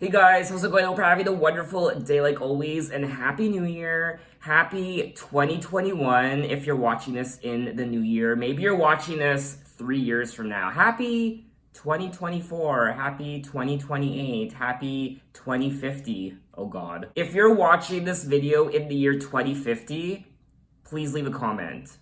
Hey guys, how's it going? Hope you're having a wonderful day like always, and Happy New Year! Happy 2021 if you're watching this in the new year. Maybe you're watching this 3 years from now. Happy 2024, happy 2028, happy 2050. Oh god. If you're watching this video in the year 2050, please leave a comment.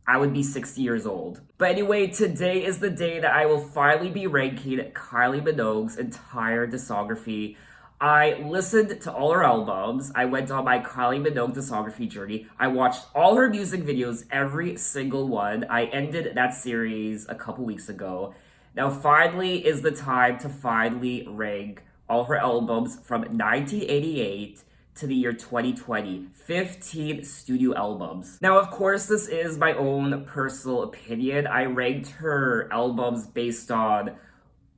I would be 60 years old. But anyway, today is the day that I will finally be ranking Kylie Minogue's entire discography. I listened to all her albums. I went on my Kylie Minogue discography journey. I watched all her music videos, every single one. I ended that series a couple weeks ago. Now finally is the time to finally rank all her albums from 1988 to the year 2020, 15 studio albums. Now, of course, this is my own personal opinion. I ranked her albums based on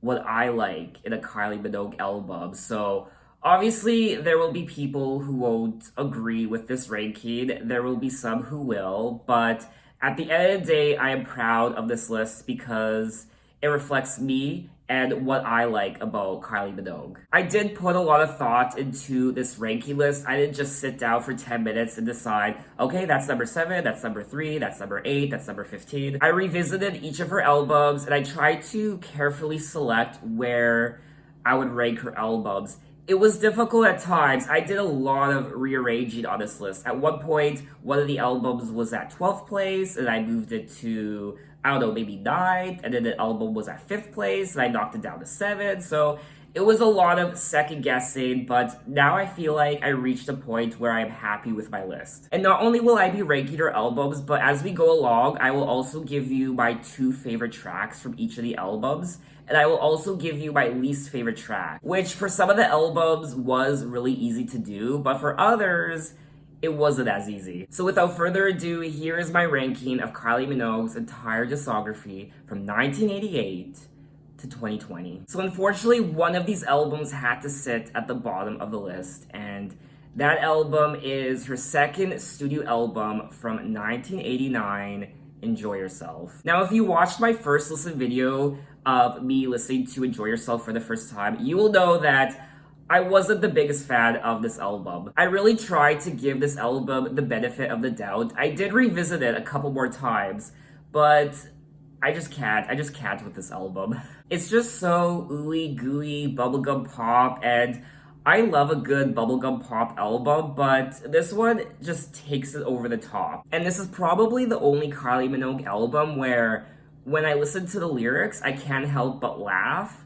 what I like in a Kylie Minogue album. So, obviously, there will be people who won't agree with this ranking. There will be some who will, but at the end of the day, I am proud of this list because it reflects me and what I like about Kylie Minogue. I did put a lot of thought into this ranking list. I didn't just sit down for 10 minutes and decide, okay, that's number 7, that's number 3, that's number 8, that's number 15. I revisited each of her albums and I tried to carefully select where I would rank her albums. It was difficult at times. I did a lot of rearranging on this list. At one point, one of the albums was at 12th place, and I moved it to, I don't know, maybe 9th, and then the album was at 5th place, and I knocked it down to 7th, so it was a lot of second guessing, but now I feel like I reached a point where I'm happy with my list. And not only will I be ranking her albums, but as we go along, I will also give you my 2 favorite tracks from each of the albums, and I will also give you my least favorite track, which for some of the albums was really easy to do, but for others, it wasn't as easy. So without further ado, here is my ranking of Kylie Minogue's entire discography from 1988 to 2020. So unfortunately, one of these albums had to sit at the bottom of the list, and that album is her second studio album from 1989, Enjoy Yourself. Now, if you watched my first listen video of me listening to Enjoy Yourself for the first time, you will know that I wasn't the biggest fan of this album. I really tried to give this album the benefit of the doubt. I did revisit it a couple more times, but I just can't with this album. It's just so ooey gooey bubblegum pop, and I love a good bubblegum pop album, but this one just takes it over the top. And this is probably the only Kylie Minogue album where when I listen to the lyrics, I can't help but laugh,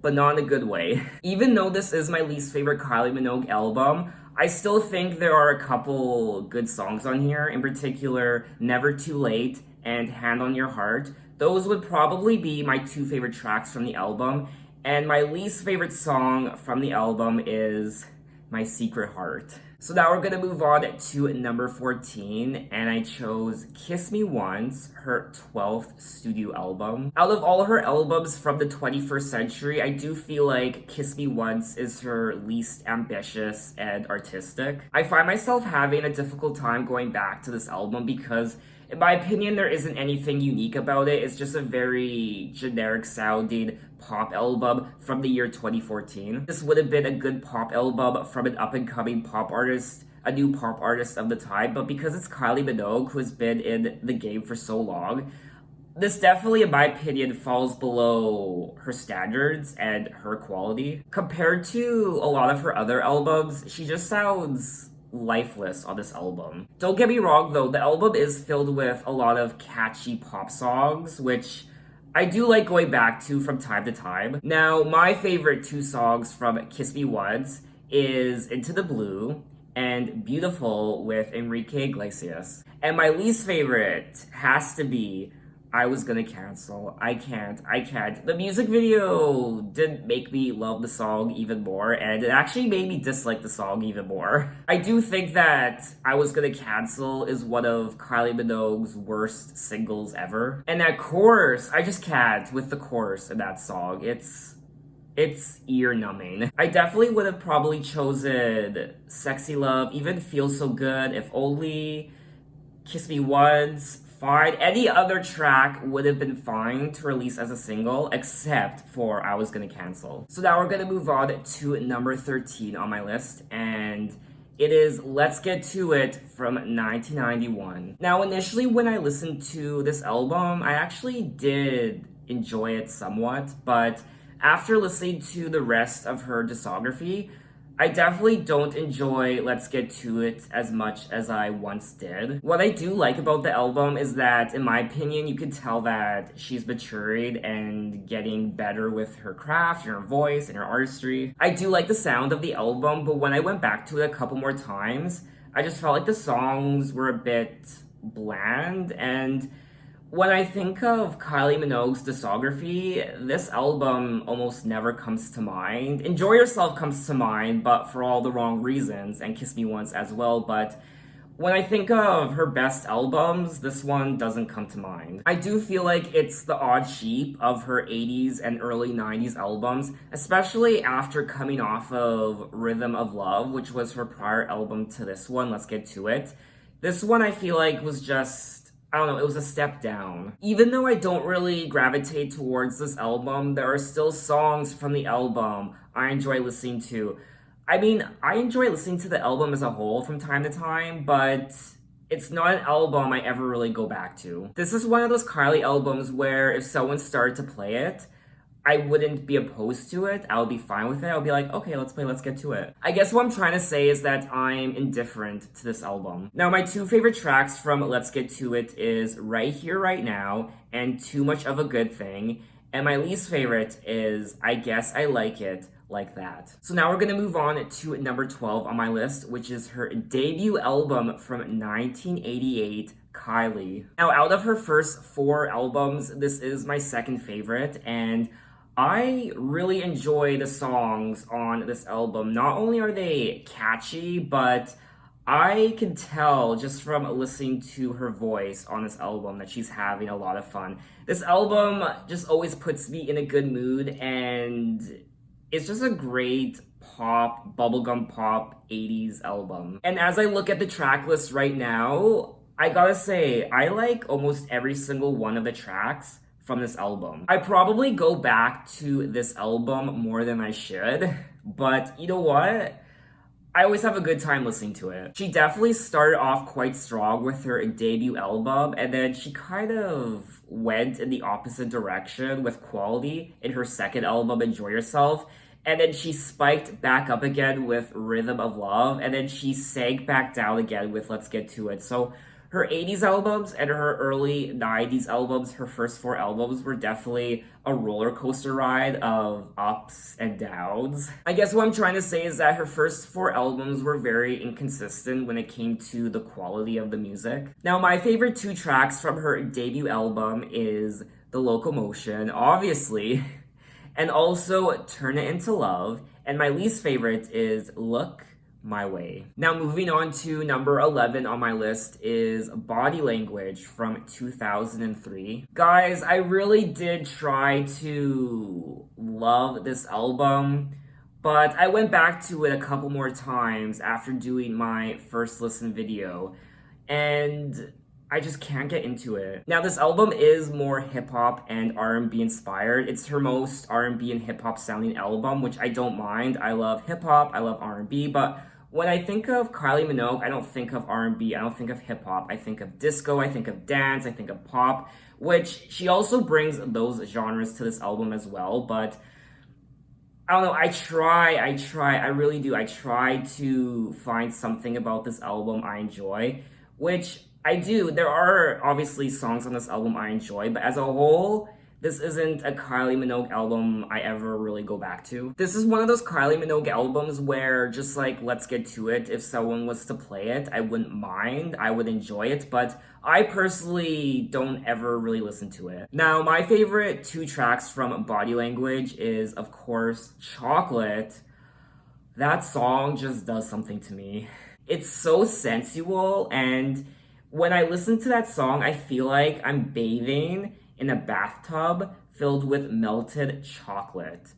but not in a good way. Even though this is my least favorite Kylie Minogue album, I still think there are a couple good songs on here, in particular, Never Too Late and Hand on Your Heart. Those would probably be my 2 favorite tracks from the album, and my least favorite song from the album is My Secret Heart. So now we're gonna move on to number 14, and I chose Kiss Me Once, her 12th studio album. Out of all her albums from the 21st century, I do feel like Kiss Me Once is her least ambitious and artistic. I find myself having a difficult time going back to this album because in my opinion, there isn't anything unique about it. It's just a very generic sounding pop album from the year 2014. This would have been a good pop album from an up-and-coming pop artist, a new pop artist of the time, but because it's Kylie Minogue, who has been in the game for so long, this definitely, in my opinion, falls below her standards and her quality. Compared to a lot of her other albums, she just sounds lifeless on this album. Don't get me wrong though, the album is filled with a lot of catchy pop songs, which I do like going back to from time to time. Now, my favorite 2 songs from Kiss Me Once is Into the Blue and Beautiful with Enrique Iglesias. And my least favorite has to be I Was Gonna Cancel. I can't. The music video did make me love the song even more, and it actually made me dislike the song even more. I do think that I Was Gonna Cancel is one of Kylie Minogue's worst singles ever. And that chorus, I just can't with the chorus in that song. It's ear-numbing. I definitely would have probably chosen Sexy Love, even Feel So Good, If Only, Kiss Me Once, fine. Any other track would have been fine to release as a single, except for I Was Gonna Cancel. So now we're gonna move on to number 13 on my list, and it is Let's Get To It from 1991. Now, initially when I listened to this album, I actually did enjoy it somewhat, but after listening to the rest of her discography, I definitely don't enjoy Let's Get To It as much as I once did. What I do like about the album is that, in my opinion, you can tell that she's matured and getting better with her craft and her voice and her artistry. I do like the sound of the album, but when I went back to it a couple more times, I just felt like the songs were a bit bland, and when I think of Kylie Minogue's discography, this album almost never comes to mind. Enjoy Yourself comes to mind, but for all the wrong reasons, and Kiss Me Once as well, but when I think of her best albums, this one doesn't come to mind. I do feel like it's the odd sheep of her 80s and early 90s albums, especially after coming off of Rhythm of Love, which was her prior album to this one, Let's Get To It. This one I feel like was just, I don't know, it was a step down. Even though I don't really gravitate towards this album, there are still songs from the album I enjoy listening to. I mean, I enjoy listening to the album as a whole from time to time, but it's not an album I ever really go back to. This is one of those Kylie albums where if someone started to play it, I wouldn't be opposed to it. I would be fine with it. I would be like, okay, let's play Let's Get To It. I guess what I'm trying to say is that I'm indifferent to this album. Now, my two favorite tracks from Let's Get To It is Right Here, Right Now and Too Much of a Good Thing. And my least favorite is I Guess I Like It Like That. So now we're gonna move on to number 12 on my list, which is her debut album from 1988, Kylie. Now, out of her first 4 albums, this is my second favorite, and I really enjoy the songs on this album. Not only are they catchy, but I can tell just from listening to her voice on this album that she's having a lot of fun. This album just always puts me in a good mood, and it's just a great pop, bubblegum pop 80s album. And as I look at the track list right now, I gotta say, I like almost every single one of the tracks from this album. I probably go back to this album more than I should, but you know what? I always have a good time listening to it. She definitely started off quite strong with her debut album, and then she kind of went in the opposite direction with quality in her second album, Enjoy Yourself, and then she spiked back up again with Rhythm of Love, and then she sank back down again with Let's Get To It. So her 80s albums and her early 90s albums, her first 4 albums, were definitely a roller coaster ride of ups and downs. I guess what I'm trying to say is that her first 4 albums were very inconsistent when it came to the quality of the music. Now, my favorite 2 tracks from her debut album is The Locomotion, obviously, and also Turn It Into Love, and my least favorite is Look My Way. Now, moving on to number 11 on my list is Body Language from 2003. Guys, I really did try to love this album, but I went back to it a couple more times after doing my first listen video, and I just can't get into it. Now, this album is more hip-hop and R&B inspired. It's her most R&B and hip-hop sounding album, which I don't mind. I love hip-hop, I love R&B, but when I think of Kylie Minogue, I don't think of R&B, I don't think of hip-hop. I think of disco, I think of dance, I think of pop, which she also brings those genres to this album as well, but I don't know, I really do. I try to find something about this album I enjoy, which I do. There are obviously songs on this album I enjoy, but as a whole, this isn't a Kylie Minogue album I ever really go back to. This is one of those Kylie Minogue albums where, just like Let's Get To It, if someone was to play it, I wouldn't mind, I would enjoy it, but I personally don't ever really listen to it. Now, my favorite 2 tracks from Body Language is, of course, Chocolate. That song just does something to me. It's so sensual, and when I listen to that song, I feel like I'm bathing in a bathtub filled with melted chocolate.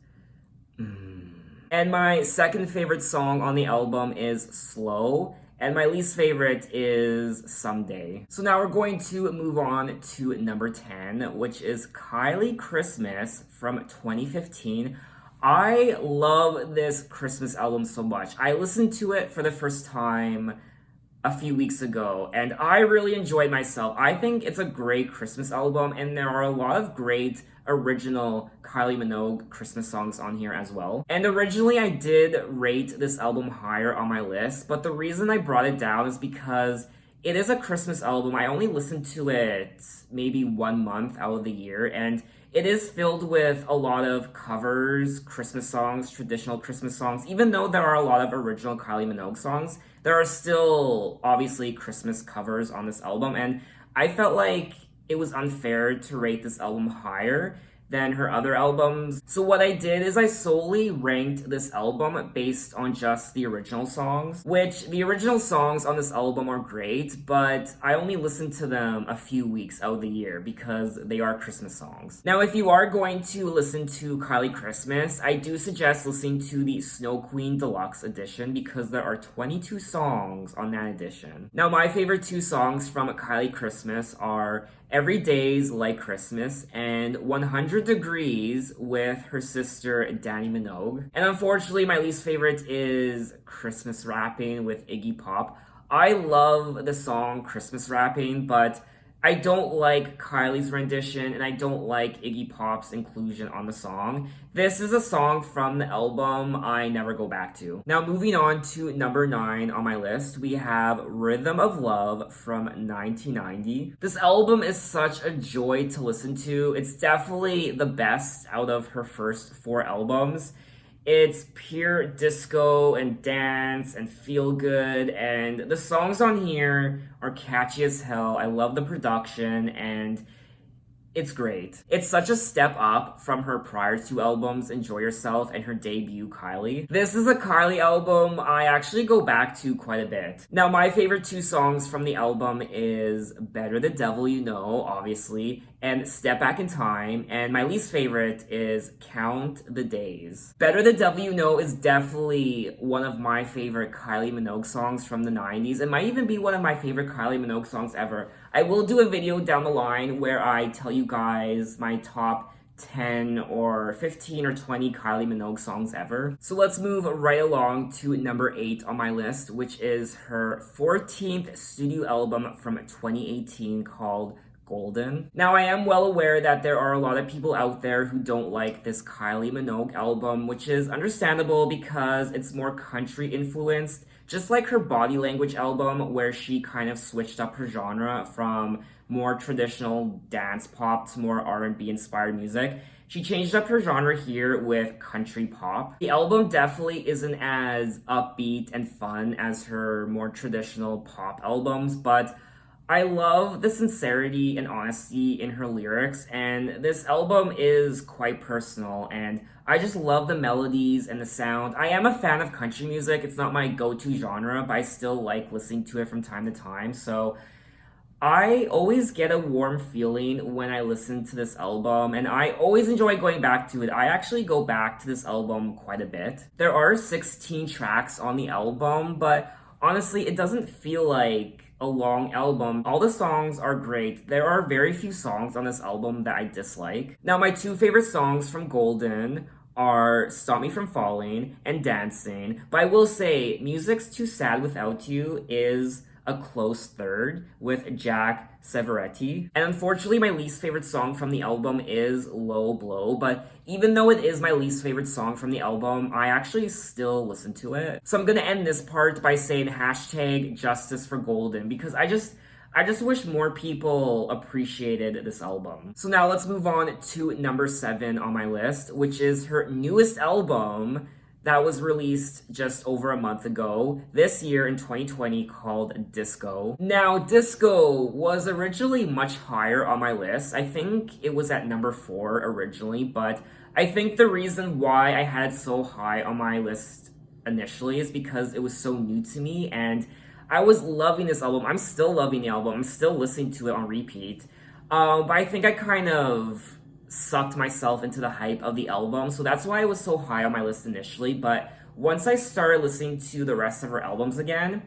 And my second favorite song on the album is Slow. And my least favorite is Someday. So now we're going to move on to number 10, which is Kylie Christmas from 2015. I love this Christmas album so much. I listened to it for the first time a few weeks ago, and I really enjoyed myself. I think it's a great Christmas album, and there are a lot of great original Kylie Minogue Christmas songs on here as well. And originally I did rate this album higher on my list, but the reason I brought it down is because it is a Christmas album. I only listened to it maybe 1 month out of the year, and it is filled with a lot of covers, Christmas songs, traditional Christmas songs. Even though there are a lot of original Kylie Minogue songs, there are still obviously Christmas covers on this album, and I felt like it was unfair to rate this album higher than her other albums. So what I did is I solely ranked this album based on just the original songs, which the original songs on this album are great, but I only listened to them a few weeks out of the year because they are Christmas songs. Now, if you are going to listen to Kylie Christmas, I do suggest listening to the Snow Queen Deluxe edition because there are 22 songs on that edition. Now, my favorite 2 songs from Kylie Christmas are Every Day's Like Christmas and 100 Degrees with her sister Dannii Minogue. And unfortunately, my least favorite is Christmas Rapping with Iggy Pop. I love the song Christmas Rapping, but I don't like Kylie's rendition, and I don't like Iggy Pop's inclusion on the song. This is a song from the album I Never Go Back To. Now, moving on to number 9 on my list, we have Rhythm of Love from 1990. This album is such a joy to listen to. It's definitely the best out of her first 4 albums. It's pure disco and dance and feel good, and the songs on here are catchy as hell. I love the production, and it's great. It's such a step up from her prior 2 albums, Enjoy Yourself and her debut, Kylie. This is a Kylie album I actually go back to quite a bit. Now, my favorite 2 songs from the album is Better the Devil You Know, obviously, and Step Back in Time, and my least favorite is Count the Days. Better the Devil You Know is definitely one of my favorite Kylie Minogue songs from the 90s. It might even be one of my favorite Kylie Minogue songs ever. I will do a video down the line where I tell you guys my top 10 or 15 or 20 Kylie Minogue songs ever. So let's move right along to number 8 on my list, which is her 14th studio album from 2018 called Golden. Now, I am well aware that there are a lot of people out there who don't like this Kylie Minogue album, which is understandable because it's more country influenced, just like her Body Language album, where she kind of switched up her genre from more traditional dance pop to more R&B inspired music. She changed up her genre here with country pop. The album definitely isn't as upbeat and fun as her more traditional pop albums, but I love the sincerity and honesty in her lyrics, and this album is quite personal, and I just love the melodies and the sound. I am a fan of country music. It's not my go-to genre, but I still like listening to it from time to time, so I always get a warm feeling when I listen to this album, and I always enjoy going back to it. I actually go back to this album quite a bit. There are 16 tracks on the album, but honestly, it doesn't feel like a long album. All the songs are great. There are very few songs on this album that I dislike. Now, my 2 favorite songs from Golden are Stop Me From Falling and Dancing, but I will say Music's Too Sad Without You is a close third with Jack Severetti. And unfortunately, my least favorite song from the album is Low Blow, but even though it is my least favorite song from the album, I actually still listen to it. So I'm gonna end this part by saying hashtag justice for Golden, because I just wish more people appreciated this album. So now let's move on to number 7 on my list, which is her newest album that was released just over a month ago, this year in 2020, called Disco. Now, Disco was originally much higher on my list. I think it was at number 4 originally, but I think the reason why I had it so high on my list initially is because it was so new to me, and I was loving this album. I'm still loving the album. I'm still listening to it on repeat. But I think I kind of sucked myself into the hype of the album, so that's why it was so high on my list initially. But once I started listening to the rest of her albums again,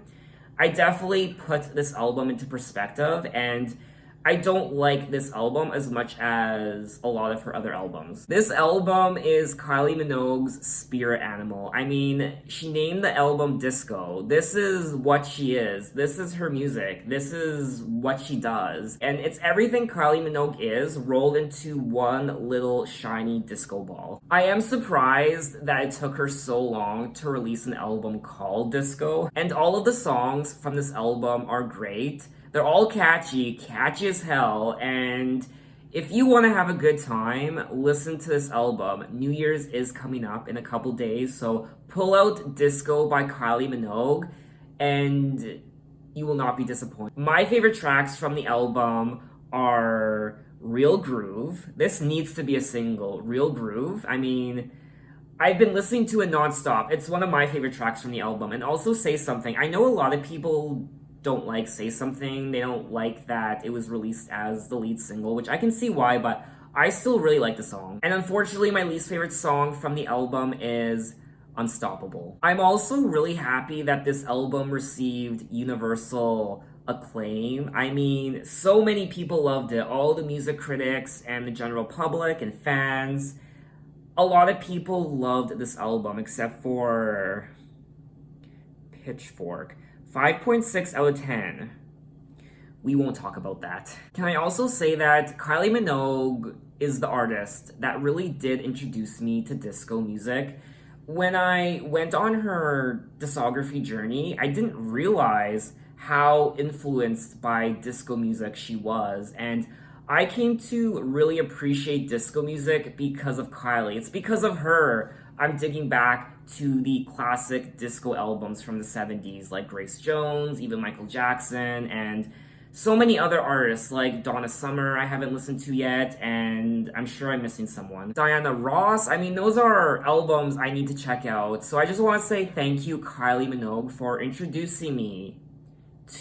I definitely put this album into perspective, and I don't like this album as much as a lot of her other albums. This album is Kylie Minogue's spirit animal. I mean, she named the album Disco. This is what she is. This is her music. This is what she does. And it's everything Kylie Minogue is rolled into one little shiny disco ball. I am surprised that it took her so long to release an album called Disco. And all of the songs from this album are great. They're all catchy as hell, and if you want to have a good time, listen to this album. New Year's is coming up in a couple days, so pull out Disco by Kylie Minogue, and you will not be disappointed. My favorite tracks from the album are Real Groove. This needs to be a single. Real Groove. I mean, I've been listening to it nonstop. It's one of my favorite tracks from the album, and also Say Something. I know a lot of people don't like Say Something. They don't like that it was released as the lead single, which I can see why, but I still really like the song. And unfortunately, my least favorite song from the album is Unstoppable. I'm also really happy that this album received universal acclaim. I mean, so many people loved it. All the music critics and the general public and fans. A lot of people loved this album, except for Pitchfork. 5.6 out of 10. We won't talk about that. Can I also say that Kylie Minogue is the artist that really did introduce me to disco music. When I went on her discography journey, I didn't realize how influenced by disco music she was, and I came to really appreciate disco music because of Kylie. It's because of her I'm digging back to the classic disco albums from the 70s, like Grace Jones, even Michael Jackson, and so many other artists like Donna Summer I haven't listened to yet, and I'm sure I'm missing someone. Diana Ross, I mean, those are albums I need to check out. So I just want to say thank you, Kylie Minogue, for introducing me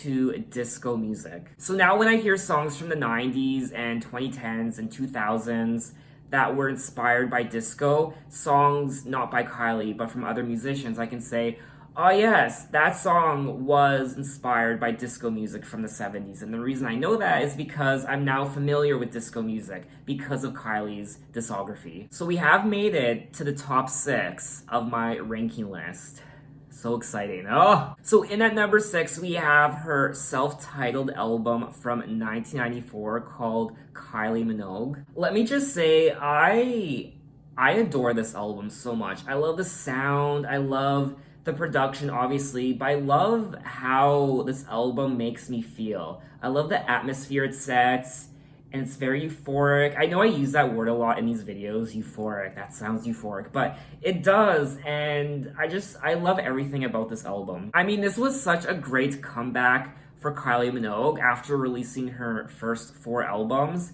to disco music. So now when I hear songs from the 90s and 2010s and 2000s that were inspired by disco, songs not by Kylie but from other musicians, I can say, oh yes, that song was inspired by disco music from the 70s. And the reason I know that is because I'm now familiar with disco music because of Kylie's discography. So we have made it to the top 6 of my ranking list. So exciting. Oh! So in at number 6, we have her self-titled album from 1994 called Kylie Minogue. Let me just say, I adore this album so much. I love the sound, I love the production, obviously, but I love how this album makes me feel. I love the atmosphere it sets, and it's very euphoric. I know I use that word a lot in these videos, euphoric. That sounds euphoric, but it does, and I love everything about this album. I mean, this was such a great comeback for Kylie Minogue after releasing her first 4 albums,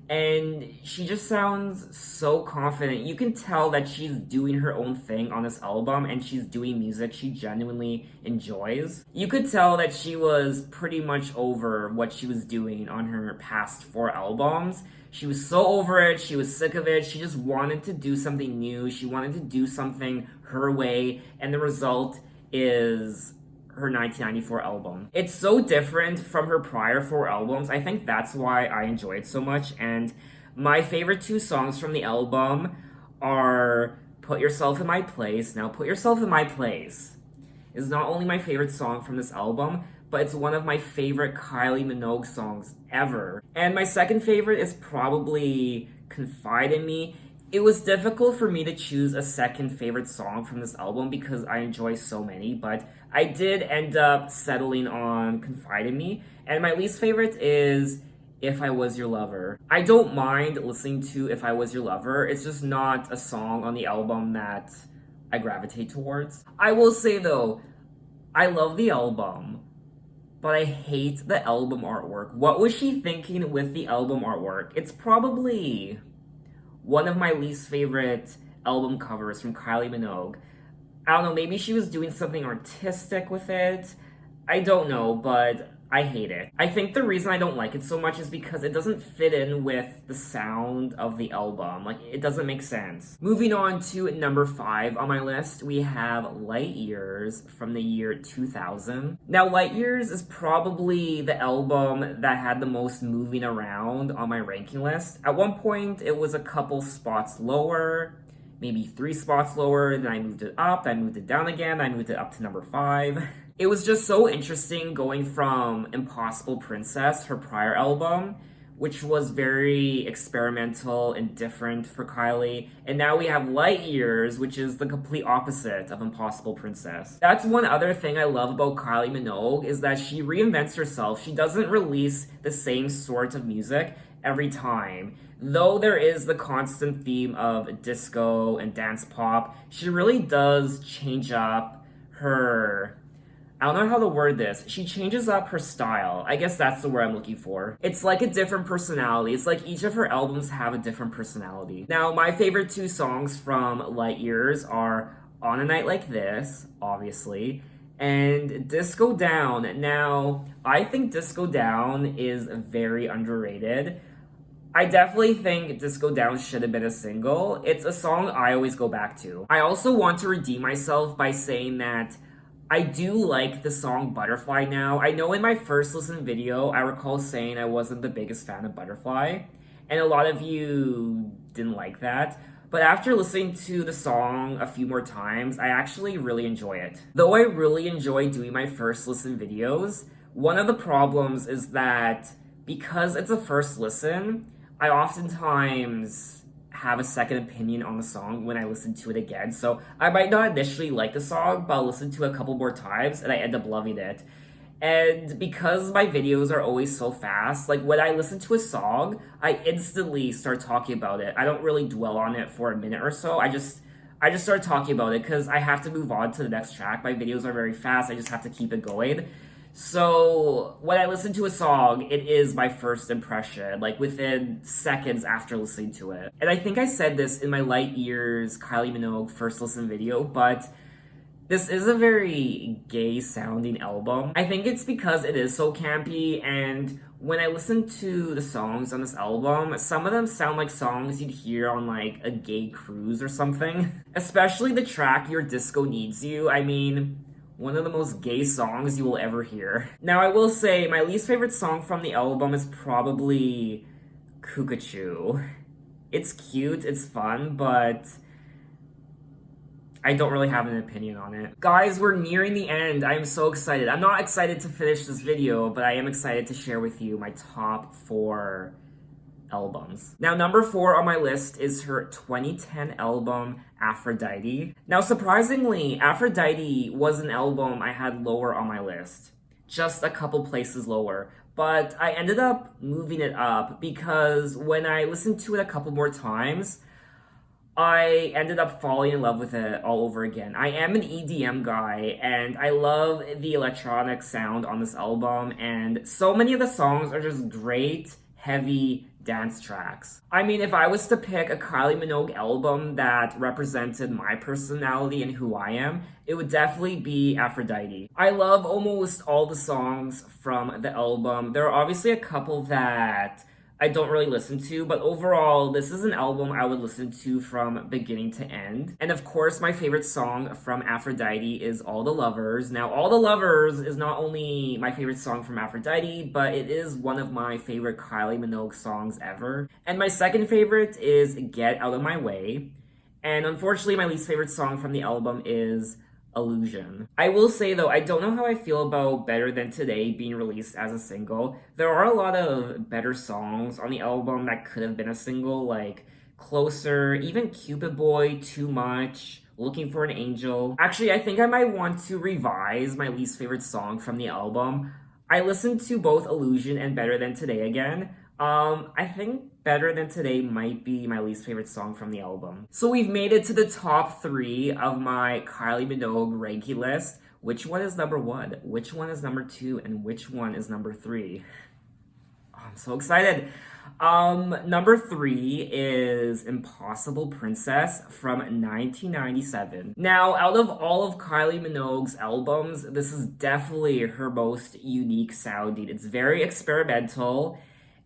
and she just sounds so confident. You can tell that she's doing her own thing on this album, and she's doing music she genuinely enjoys. You could tell that she was pretty much over what she was doing on her past 4 albums. She was so over it, she was sick of it, she just wanted to do something new, she wanted to do something her way, and the result is her 1994 album. It's so different from her prior 4 albums. I think that's why I enjoy it so much, and my favorite 2 songs from the album are Put Yourself in My Place. Now, Put Yourself in My Place is not only my favorite song from this album, but it's one of my favorite Kylie Minogue songs ever. And my second favorite is probably Confide in Me. It was difficult for me to choose a second favorite song from this album because I enjoy so many, but I did end up settling on Confide in Me, and my least favorite is If I Was Your Lover. I don't mind listening to If I Was Your Lover, it's just not a song on the album that I gravitate towards. I will say though, I love the album, but I hate the album artwork. What was she thinking with the album artwork? It's probably one of my least favorite album covers from Kylie Minogue. I don't know, maybe she was doing something artistic with it. I don't know, but I hate it. I think the reason I don't like it so much is because it doesn't fit in with the sound of the album. Like, it doesn't make sense. Moving on to number 5 on my list, we have Light Years from the year 2000. Now, Light Years is probably the album that had the most moving around on my ranking list. At one point, it was a couple spots lower, maybe 3 spots lower, then I moved it up, then I moved it down again, I moved it up to number 5. It was just so interesting going from Impossible Princess, her prior album, which was very experimental and different for Kylie, and now we have Light Years, which is the complete opposite of Impossible Princess. That's one other thing I love about Kylie Minogue, is that she reinvents herself. She doesn't release the same sort of music every time. Though there is the constant theme of disco and dance pop, she really does change up her... I don't know how to word this. She changes up her style. I guess that's the word I'm looking for. It's like a different personality. It's like each of her albums have a different personality. Now, my favorite 2 songs from Light Years are On a Night Like This, obviously, and Disco Down. Now, I think Disco Down is very underrated. I definitely think Disco Down should have been a single. It's a song I always go back to. I also want to redeem myself by saying that I do like the song Butterfly now. I know in my first listen video, I recall saying I wasn't the biggest fan of Butterfly, and a lot of you didn't like that. But after listening to the song a few more times, I actually really enjoy it. Though I really enjoy doing my first listen videos, one of the problems is that because it's a first listen, I oftentimes have a second opinion on the song when I listen to it again. So I might not initially like the song, but I'll listen to it a couple more times and I end up loving it. And because my videos are always so fast, like when I listen to a song, I instantly start talking about it. I don't really dwell on it for a minute or so. I just start talking about it because I have to move on to the next track. My videos are very fast. I just have to keep it going. So when I listen to a song, it is my first impression, like within seconds after listening to it. And I think I said this in my Light Years Kylie Minogue first listen video, but this is a very gay sounding album. I think it's because it is so campy, and when I listen to the songs on this album, some of them sound like songs you'd hear on like a gay cruise or something. Especially the track Your Disco Needs You. I mean, one of the most gay songs you will ever hear. Now, I will say, my least favorite song from the album is probably Cuckoo. It's cute, it's fun, but I don't really have an opinion on it. Guys, we're nearing the end. I am so excited. I'm not excited to finish this video, but I am excited to share with you my top 4 albums. Now, number 4 on my list is her 2010 album, Aphrodite. Now, surprisingly, Aphrodite was an album I had lower on my list. Just a couple places lower. But I ended up moving it up because when I listened to it a couple more times, I ended up falling in love with it all over again. I am an EDM guy, and I love the electronic sound on this album, and so many of the songs are just great, heavy dance tracks. I mean, if I was to pick a Kylie Minogue album that represented my personality and who I am, it would definitely be Aphrodite. I love almost all the songs from the album. There are obviously a couple that I don't really listen to, but overall, this is an album I would listen to from beginning to end. And of course, my favorite song from Aphrodite is All the Lovers. Now, All the Lovers is not only my favorite song from Aphrodite, but it is one of my favorite Kylie Minogue songs ever. And my second favorite is Get Out of My Way. And unfortunately, my least favorite song from the album is Illusion. I will say though, I don't know how I feel about Better Than Today being released as a single. There are a lot of better songs on the album that could have been a single, like Closer, even Cupid Boy, Too Much, Looking for an Angel. Actually, I think I might want to revise my least favorite song from the album. I listened to both Illusion and Better Than Today again. I think Better Than Today might be my least favorite song from the album. So we've made it to the top 3 of my Kylie Minogue ranking list. Which one is number 1? Which one is number 2? And which one is number 3? I'm so excited. Number 3 is Impossible Princess from 1997. Now, out of all of Kylie Minogue's albums, this is definitely her most unique sounding. It's very experimental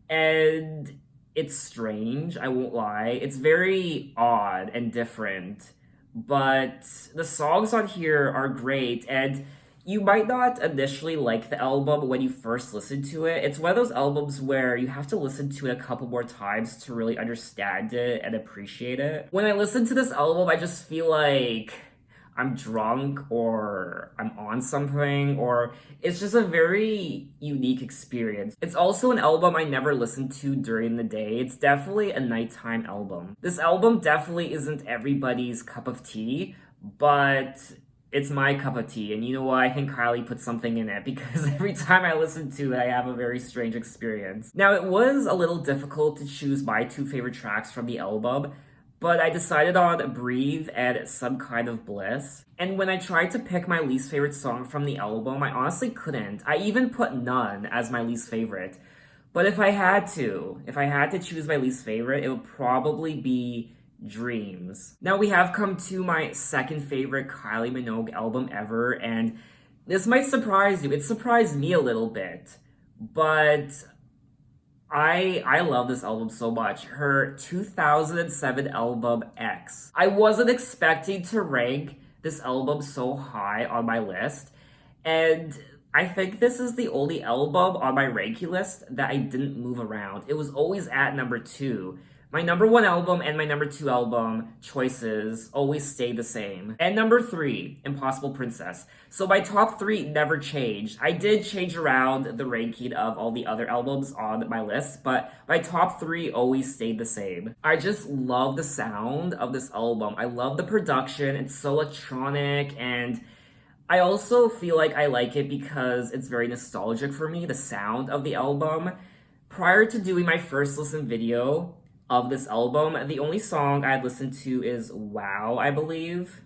and it's strange, I won't lie. It's very odd and different, but the songs on here are great, and you might not initially like the album when you first listen to it. It's one of those albums where you have to listen to it a couple more times to really understand it and appreciate it. When I listen to this album, I just feel like I'm drunk or I'm on something, or it's just a very unique experience. It's also an album I never listened to during the day. It's definitely a nighttime album. This album definitely isn't everybody's cup of tea, but it's my cup of tea. And you know what? I think Kylie put something in it because every time I listen to it, I have a very strange experience. Now, it was a little difficult to choose my 2 favorite tracks from the album, but I decided on Breathe and Some Kind of Bliss. And when I tried to pick my least favorite song from the album, I honestly couldn't. I even put None as my least favorite. But if I had to choose my least favorite, it would probably be Dreams. Now we have come to my second favorite Kylie Minogue album ever, and this might surprise you. It surprised me a little bit, but I love this album so much. Her 2007 album, X. I wasn't expecting to rank this album so high on my list, and I think this is the only album on my ranking list that I didn't move around. It was always at number 2. My number 1 album and my number 2 album choices always stay the same. And number 3, Impossible Princess. So my top 3 never changed. I did change around the ranking of all the other albums on my list, but my top 3 always stayed the same. I just love the sound of this album. I love the production. It's so electronic, and I also feel like I like it because it's very nostalgic for me, the sound of the album. Prior to doing my first listen video of this album, the only song I had listened to is Wow, I believe.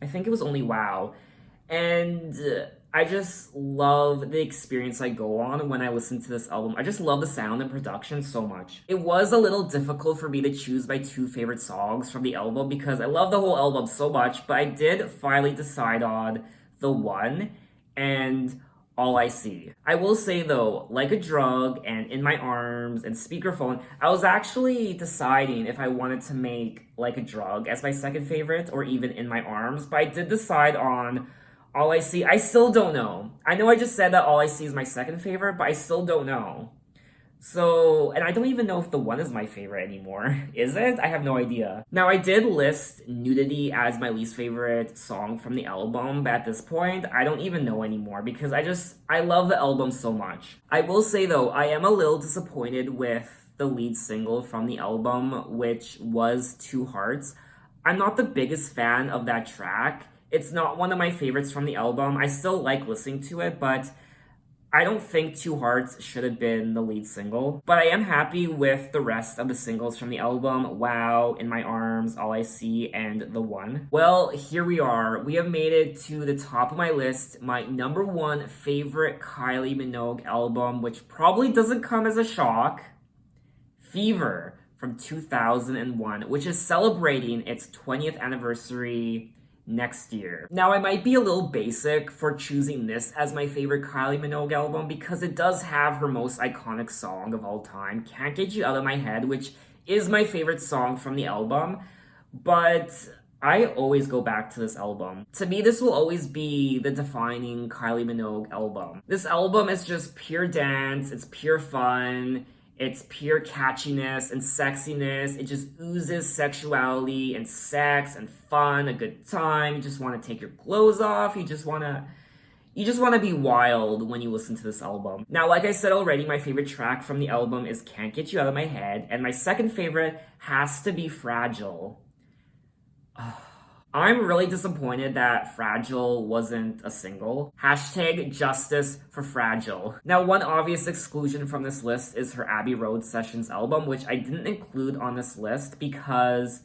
I think it was only Wow. And I just love the experience I go on when I listen to this album. I just love the sound and production so much. It was a little difficult for me to choose my 2 favorite songs from the album because I love the whole album so much, but I did finally decide on The One and All I See. I will say though, Like a Drug and In My Arms and Speakerphone, I was actually deciding if I wanted to make Like a Drug as my second favorite or even In My Arms, but I did decide on All I See. I still don't know. I know I just said that All I See is my second favorite, but I still don't know. So, and I don't even know if The One is my favorite anymore. Is it? I have no idea. Now, I did list Nudity as my least favorite song from the album, but at this point, I don't even know anymore because I love the album so much. I will say though, I am a little disappointed with the lead single from the album, which was Two Hearts. I'm not the biggest fan of that track. It's not one of my favorites from the album. I still like listening to it, but I don't think Two Hearts should have been the lead single, but I am happy with the rest of the singles from the album. Wow, In My Arms, All I See, and The One. Well, here we are. We have made it to the top of my list, my number 1 favorite Kylie Minogue album, which probably doesn't come as a shock. Fever from 2001, which is celebrating its 20th anniversary next year. Now, I might be a little basic for choosing this as my favorite Kylie Minogue album because it does have her most iconic song of all time, Can't Get You Out of My Head, which is my favorite song from the album, but I always go back to this album. To me, this will always be the defining Kylie Minogue album. This album is just pure dance, it's pure fun, it's pure catchiness and sexiness. It just oozes sexuality and sex and fun, a good time. You just want to take your clothes off. You just want to be wild when you listen to this album. Now, like I said already, my favorite track from the album is Can't Get You Out of My Head, and my second favorite has to be Fragile. I'm really disappointed that Fragile wasn't a single. Hashtag justice for Fragile. Now, one obvious exclusion from this list is her Abbey Road Sessions album, which I didn't include on this list because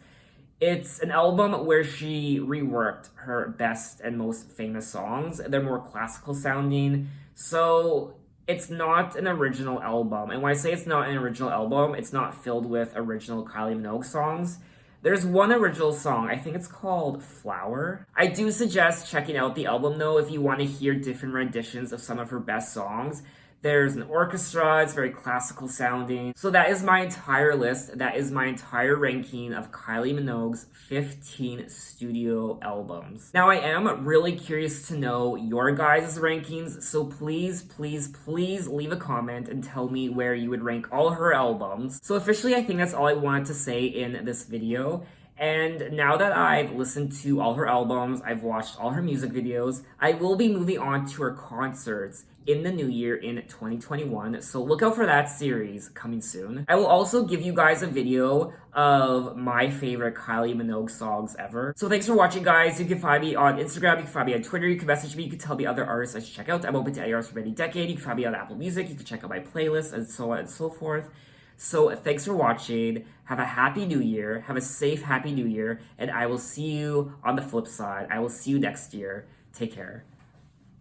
it's an album where she reworked her best and most famous songs. They're more classical sounding. So It's not an original album. And when I say it's not an original album, it's not filled with original Kylie Minogue songs. There's one original song, I think it's called Flower. I do suggest checking out the album though if you want to hear different renditions of some of her best songs. There's an orchestra, it's very classical sounding. So that is my entire list. That is my entire ranking of Kylie Minogue's 15 studio albums. Now I am really curious to know your guys' rankings, so please, please, please leave a comment and tell me where you would rank all her albums. So officially, I think that's all I wanted to say in this video. And now that I've listened to all her albums, I've watched all her music videos, I will be moving on to her concerts in the new year in 2021. So look out for that series coming soon. I will also give you guys a video of my favorite Kylie Minogue songs ever. So thanks for watching, guys. You can find me on Instagram, you can find me on Twitter, you can message me, you can tell me other artists I should check out. I'm open to any artists from any decade. You can find me on Apple Music, you can check out my playlist, and so on and so forth. So thanks for watching. Have a happy new year. Have a safe, happy new year. And I will see you on the flip side. I will see you next year. Take care.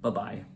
Bye-bye.